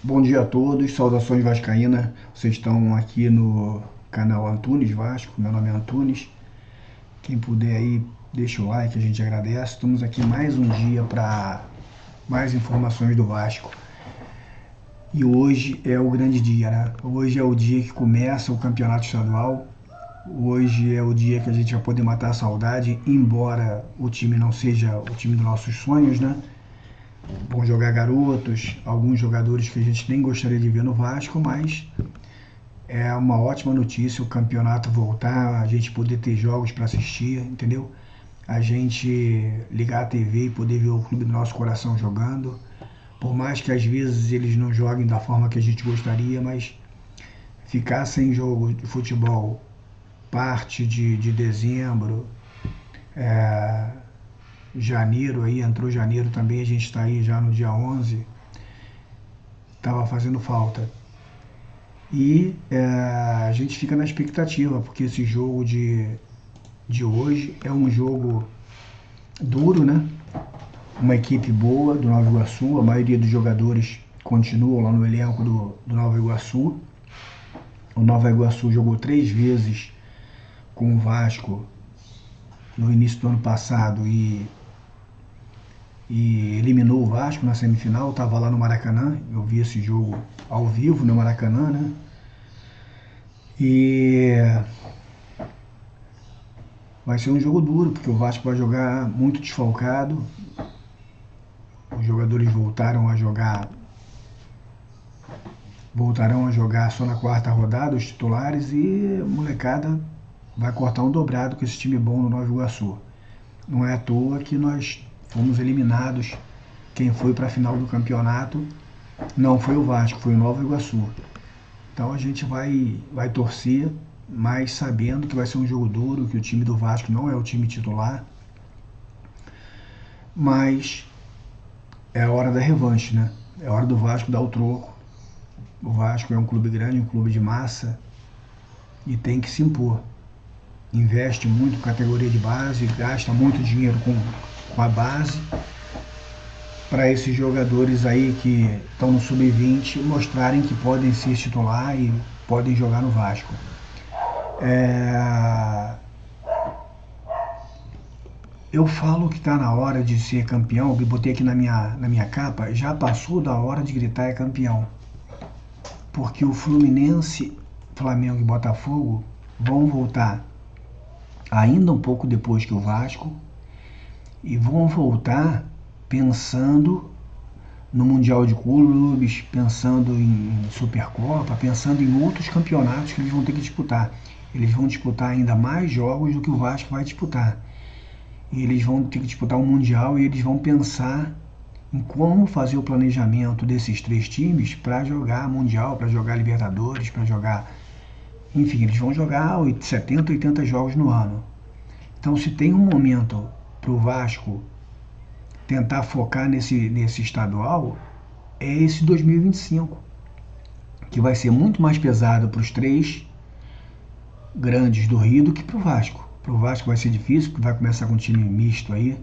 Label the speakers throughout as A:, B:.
A: Bom dia a todos, saudações vascaína. Vocês estão aqui no canal Antunes Vasco, meu nome é Antunes. Quem puder aí, deixa o like, a gente agradece. Estamos aqui mais um dia para mais informações do Vasco. E hoje é o grande dia, né? Hoje é o dia que começa o campeonato estadual. Hoje é o dia que a gente vai poder matar a saudade, embora o time não seja o time dos nossos sonhos, né? Vão jogar garotos, alguns jogadores que a gente nem gostaria de ver no Vasco, mas é uma ótima notícia o campeonato voltar, a gente poder ter jogos para assistir, entendeu? A gente ligar a TV e poder ver o clube do nosso coração jogando. Por mais que às vezes eles não joguem da forma que a gente gostaria, mas ficar sem jogo de futebol parte de dezembro, é, janeiro, aí entrou janeiro também, a gente está aí já no dia 11, estava fazendo falta. E a gente fica na expectativa, porque esse jogo de hoje é um jogo duro, né? Uma equipe boa do Nova Iguaçu, a maioria dos jogadores continuam lá no elenco do Nova Iguaçu. O Nova Iguaçu jogou 3 vezes com o Vasco no início do ano passado e eliminou o Vasco na semifinal. Estava lá no Maracanã, eu vi esse jogo ao vivo no Maracanã, né? E vai ser um jogo duro, porque o Vasco vai jogar muito desfalcado. Os jogadores voltarão a jogar só na quarta rodada, os titulares, e a molecada vai cortar um dobrado com esse time bom no Nova Iguaçu. Não é à toa que nós fomos eliminados. Quem foi para a final do campeonato não foi o Vasco, foi o Nova Iguaçu. Então a gente vai torcer, mas sabendo que vai ser um jogo duro, que o time do Vasco não é o time titular. Mas é a hora da revanche, né? É a hora do Vasco dar o troco. O Vasco é um clube grande, um clube de massa e tem que se impor. Investe muito em categoria de base, gasta muito dinheiro com a base para esses jogadores aí que estão no sub-20 mostrarem que podem ser titular e podem jogar no Vasco. Eu falo que está na hora de ser campeão, eu botei aqui na minha capa, já passou da hora de gritar é campeão. Porque o Fluminense, Flamengo e Botafogo vão voltar ainda um pouco depois que o Vasco e vão voltar pensando no Mundial de Clubes, pensando em Supercopa, pensando em outros campeonatos que eles vão ter que disputar. Eles vão disputar ainda mais jogos do que o Vasco vai disputar. E eles vão ter que disputar um Mundial e eles vão pensar em como fazer o planejamento desses 3 times para jogar Mundial, para jogar Libertadores, para jogar... Enfim, eles vão jogar 70, 80 jogos no ano. Então, se tem um momento para o Vasco tentar focar nesse estadual, é esse 2025, que vai ser muito mais pesado para os 3 grandes do Rio do que para o Vasco. Para o Vasco vai ser difícil, porque vai começar com um time misto aí.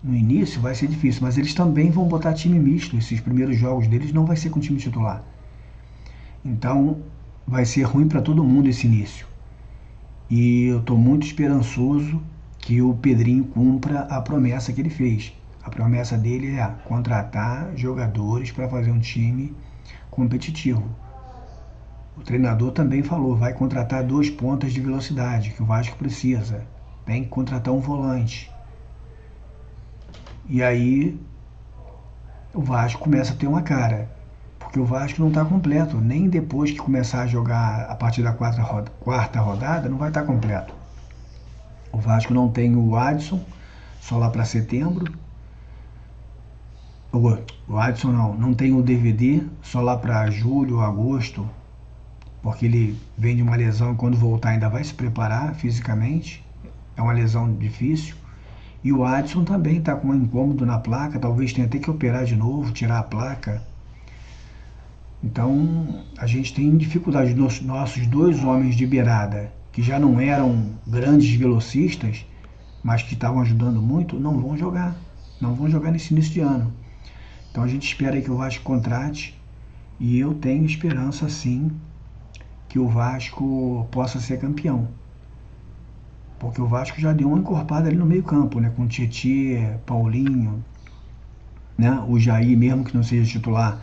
A: No início vai ser difícil, mas eles também vão botar time misto. Esses primeiros jogos deles não vai ser com time titular. Então vai ser ruim para todo mundo esse início. E eu estou muito esperançoso que o Pedrinho cumpra a promessa que ele fez. A promessa dele é contratar jogadores para fazer um time competitivo. O treinador também falou, vai contratar 2 pontas de velocidade, que o Vasco precisa. Tem que contratar um volante. E aí o Vasco começa a ter uma cara. Porque o Vasco não está completo. Nem depois que começar a jogar a partir da quarta rodada, não vai estar completo. O Vasco não tem o Adson, só lá para setembro. O Adson não tem o DVD, só lá para julho, agosto. Porque ele vem de uma lesão e quando voltar ainda vai se preparar fisicamente. É uma lesão difícil. E o Adson também está com um incômodo na placa, talvez tenha até que operar de novo, tirar a placa. Então a gente tem dificuldade. Nossos 2 homens de beirada, que já não eram grandes velocistas, mas que estavam ajudando muito, não vão jogar. Não vão jogar nesse início de ano. Então a gente espera que o Vasco contrate E eu tenho esperança, sim, que o Vasco possa ser campeão. Porque o Vasco já deu uma encorpada ali no meio campo, né? Com Tietê, Paulinho, né? O Jair, mesmo que não seja titular,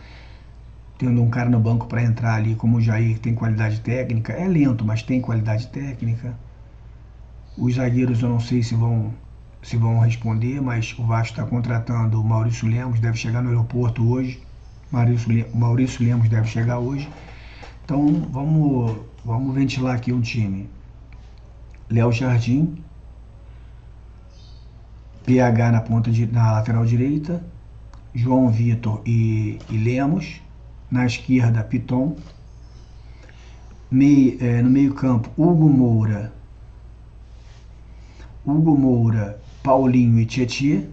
A: tendo um cara no banco para entrar ali como o Jair, que tem qualidade técnica. É lento, mas tem qualidade técnica. Os zagueiros eu não sei se vão responder, mas o Vasco está contratando o Maurício Lemos, deve chegar no aeroporto hoje. Maurício Lemos deve chegar hoje. Então vamos ventilar aqui um time. Léo Jardim, PH na lateral direita, João Vitor e Lemos. Na esquerda, Piton. No meio campo, Hugo Moura, Paulinho e Tietê.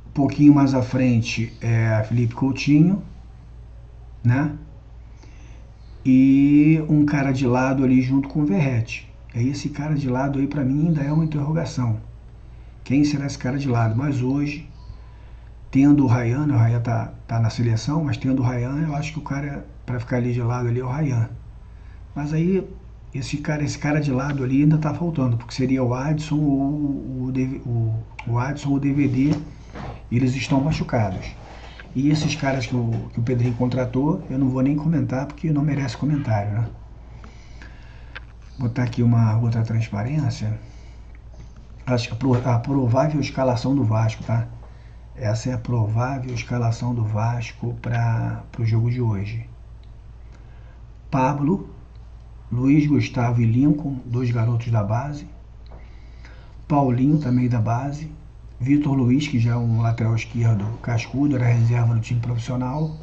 A: Um pouquinho mais à frente Felipe Coutinho, né? E um cara de lado ali junto com o Verratti. Esse cara de lado aí para mim ainda é uma interrogação. Quem será esse cara de lado? Mas hoje, tendo o Ryan tá na seleção, mas tendo o Ryan, eu acho que o cara para ficar ali de lado ali é o Ryan. Mas aí esse cara de lado ali ainda tá faltando, porque seria o Adson ou o Adson ou o DVD, e eles estão machucados. E esses caras que o Pedrinho contratou, eu não vou nem comentar porque não merece comentário, né? Vou botar aqui uma outra transparência. Acho que a provável escalação do Vasco, tá? Essa é a provável escalação do Vasco para o jogo de hoje. Pablo, Luiz Gustavo e Lincoln, 2 garotos da base. Paulinho, também da base. Vitor Luiz, que já é um lateral esquerdo cascudo, era reserva no time profissional.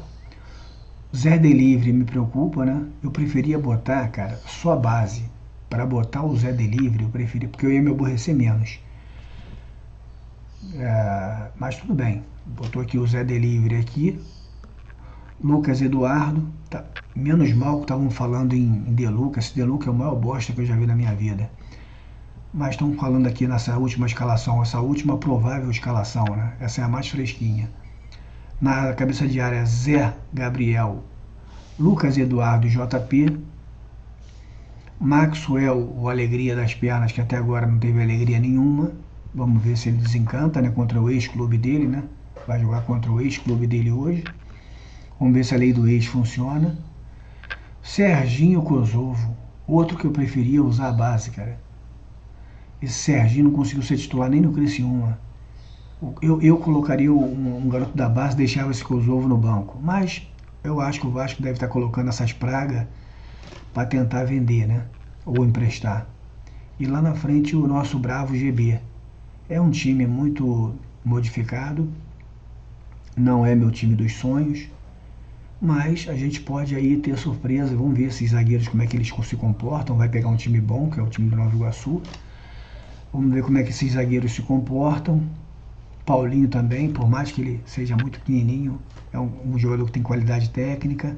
A: Zé Delivery me preocupa, né? Eu preferia botar, cara, só a base. Para botar o Zé Delivery, eu preferia, porque eu ia me aborrecer menos. Mas tudo bem. Botou aqui o Zé Delivery aqui. Lucas Eduardo. Tá, menos mal que estavam falando em De Luca. Esse De Luca é o maior bosta que eu já vi na minha vida. Mas estão falando aqui nessa última escalação, essa última provável escalação, né? Essa é a mais fresquinha. Na cabeça de área, Zé Gabriel, Lucas Eduardo e JP. Maxwell, o alegria das pernas, que até agora não teve alegria nenhuma. Vamos ver se ele desencanta, né, contra o ex-clube dele, né? Vai jogar contra o ex-clube dele hoje. Vamos ver se a lei do ex funciona. Serginho Kosovo, outro que eu preferia usar a base, cara. Esse Serginho não conseguiu ser titular nem no Criciúma. Eu colocaria um garoto da base e deixava esse Kosovo no banco. Mas eu acho que o Vasco deve estar colocando essas pragas para tentar vender, né? Ou emprestar. E lá na frente o nosso bravo GB. É um time muito modificado. Não é meu time dos sonhos. Mas a gente pode aí ter surpresa. Vamos ver esses zagueiros como é que eles se comportam. Vai pegar um time bom, que é o time do Nova Iguaçu. Vamos ver como é que esses zagueiros se comportam. Paulinho também, por mais que ele seja muito pequenininho, é um jogador que tem qualidade técnica.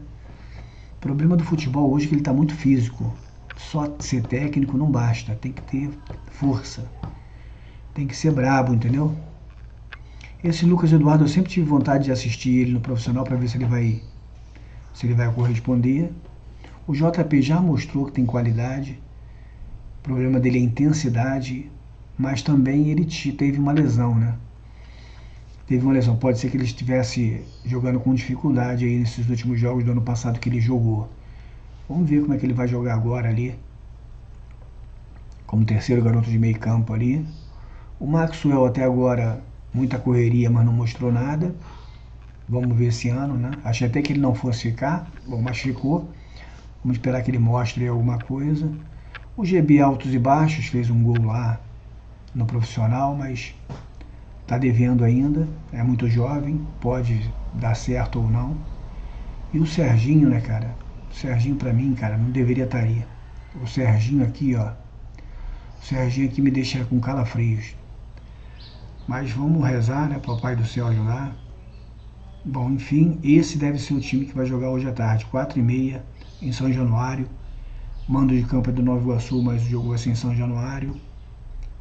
A: O problema do futebol hoje é que ele está muito físico. Só ser técnico não basta, tem que ter força. Tem que ser brabo, entendeu? Esse Lucas Eduardo, eu sempre tive vontade de assistir ele no profissional para ver se ele vai corresponder. O JP já mostrou que tem qualidade. O problema dele é a intensidade, mas também ele teve uma lesão, né? Teve uma lesão. Pode ser que ele estivesse jogando com dificuldade aí nesses últimos jogos do ano passado que ele jogou. Vamos ver como é que ele vai jogar agora ali, como terceiro garoto de meio campo ali. O Maxwell até agora, muita correria, mas não mostrou nada. Vamos ver esse ano, né? Achei até que ele não fosse ficar, bom, mas ficou. Vamos esperar que ele mostre alguma coisa. O GB altos e baixos, fez um gol lá no profissional, mas tá devendo ainda, é muito jovem, pode dar certo ou não. E o Serginho, né, cara? O Serginho pra mim, cara, não deveria estar aí. O Serginho aqui, ó. O Serginho aqui me deixa com calafrios. Mas vamos rezar, né, Papai do Céu ajudar. Bom, enfim, esse deve ser o time que vai jogar hoje à tarde, 4h30, em São Januário. Mando de campo é do Nova Iguaçu, mas o jogo vai ser em São Januário.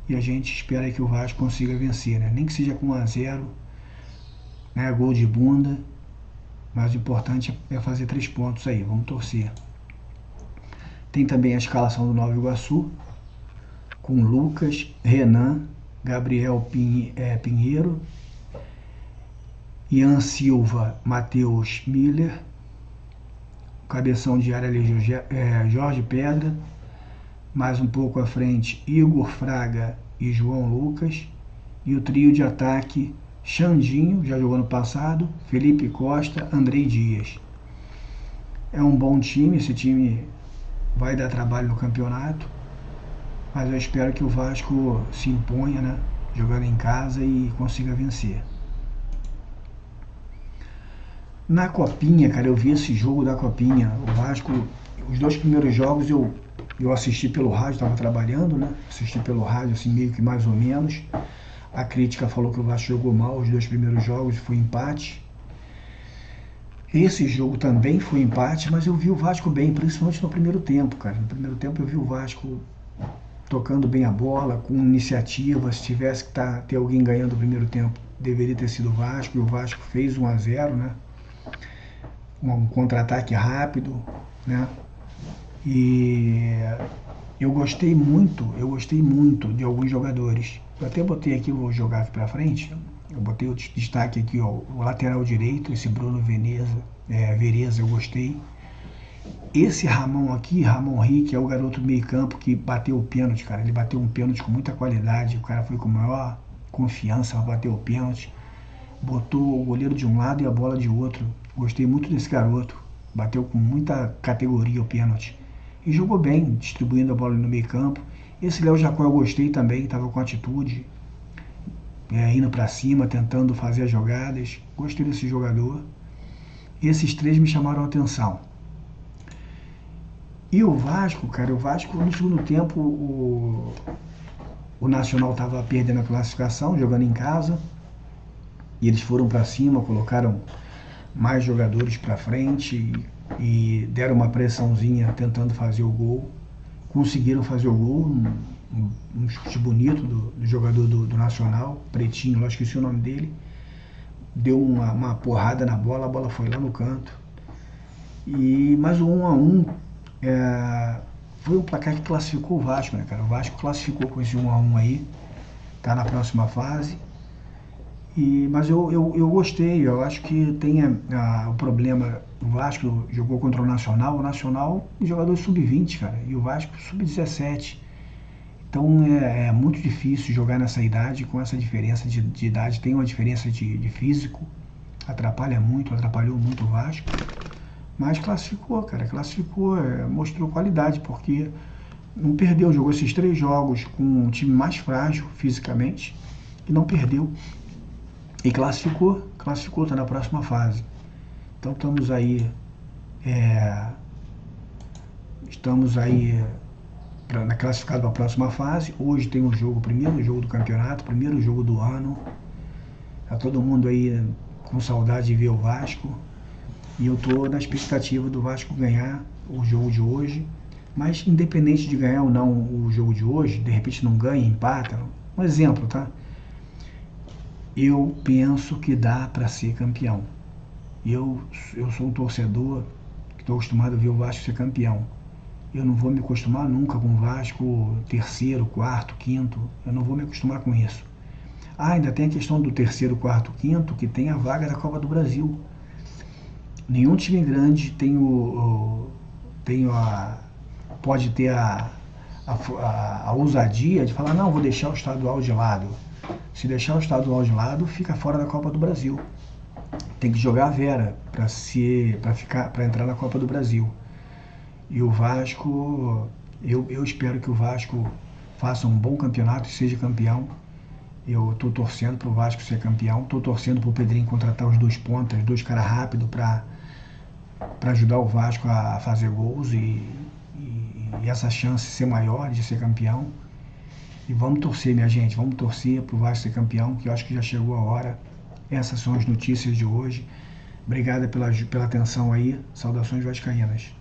A: E a gente espera que o Vasco consiga vencer, né? Nem que seja com 1-0, né? Gol de bunda. Mas o importante é fazer 3 pontos aí, vamos torcer. Tem também a escalação do Nova Iguaçu, com Lucas, Renan, Gabriel Pinheiro, Ian Silva, Matheus Miller, cabeção de área ali, Jorge Pedra, mais um pouco à frente, Igor Fraga e João Lucas, e o trio de ataque, Xandinho, já jogou no passado, Felipe Costa, Andrei Dias. É um bom time, esse time vai dar trabalho no campeonato, mas eu espero que o Vasco se imponha, né, jogando em casa e consiga vencer. Na Copinha, cara, eu vi esse jogo da Copinha, o Vasco, os 2 primeiros jogos eu assisti pelo rádio, estava trabalhando, né, assisti pelo rádio, assim, meio que mais ou menos. A crítica falou que o Vasco jogou mal os 2 primeiros jogos, foi empate. Esse jogo também foi empate, mas eu vi o Vasco bem, principalmente no primeiro tempo, cara. No primeiro tempo eu vi o Vasco tocando bem a bola, com iniciativa. Se tivesse que ter alguém ganhando o primeiro tempo, deveria ter sido o Vasco, e o Vasco fez 1-0, né? Um contra-ataque rápido, né? E eu gostei muito de alguns jogadores. Eu até botei aqui, vou jogar aqui pra frente, eu botei o destaque aqui, ó, o lateral direito, esse Bruno Vereza, eu gostei. Esse Ramon aqui, Ramon Henrique, é o garoto do meio campo que bateu o pênalti, cara. Ele bateu um pênalti com muita qualidade, o cara foi com maior confiança para bater o pênalti. Botou o goleiro de um lado e a bola de outro. Gostei muito desse garoto, bateu com muita categoria o pênalti. E jogou bem, distribuindo a bola no meio campo. Esse Léo Jacó eu gostei também, estava com atitude, indo para cima, tentando fazer as jogadas. Gostei desse jogador. Esses 3 me chamaram a atenção. E o Vasco, cara, o Vasco no segundo tempo, o Nacional estava perdendo a classificação, jogando em casa. E eles foram para cima, colocaram mais jogadores para frente e deram uma pressãozinha tentando fazer o gol. Conseguiram fazer o gol, um chute bonito do jogador do Nacional, pretinho, eu esqueci o nome dele. Deu uma porrada na bola, a bola foi lá no canto. Mas o 1-1 foi um placar que classificou o Vasco, né, cara? O Vasco classificou com esse 1-1 aí, tá na próxima fase. Mas eu gostei, eu acho que tem o problema, o Vasco jogou contra o Nacional jogador sub-20, cara, e o Vasco sub-17. Então é muito difícil jogar nessa idade, com essa diferença de idade, tem uma diferença de físico, atrapalhou muito o Vasco, mas classificou, cara, mostrou qualidade, porque não perdeu, jogou esses 3 jogos com um time mais frágil fisicamente, e não perdeu. E classificou, tá na próxima fase. Então estamos aí classificado para a próxima fase. Hoje tem o primeiro jogo do campeonato, primeiro jogo do ano. Tá todo mundo aí com saudade de ver o Vasco. E eu tô na expectativa do Vasco ganhar o jogo de hoje. Mas independente de ganhar ou não o jogo de hoje, de repente não ganha, empata. Um exemplo, tá? Eu penso que dá para ser campeão. Eu sou um torcedor que estou acostumado a ver o Vasco ser campeão. Eu não vou me acostumar nunca com o Vasco terceiro, quarto, quinto. Eu não vou me acostumar com isso. Ainda tem a questão do terceiro, quarto, quinto, que tem a vaga da Copa do Brasil. Nenhum time grande pode ter a ousadia de falar, não, vou deixar o estadual de lado. Se deixar o estadual de lado, fica fora da Copa do Brasil. Tem que jogar a Vera para entrar na Copa do Brasil. E o Vasco, eu espero que o Vasco faça um bom campeonato e seja campeão. Eu estou torcendo para o Vasco ser campeão, estou torcendo para o Pedrinho contratar os 2 pontas, 2 caras rápidos para ajudar o Vasco a fazer gols e essa chance ser maior de ser campeão. E vamos torcer, minha gente, vamos torcer para o Vasco ser campeão, que eu acho que já chegou a hora. Essas são as notícias de hoje. Obrigado pela atenção aí. Saudações vascaínas.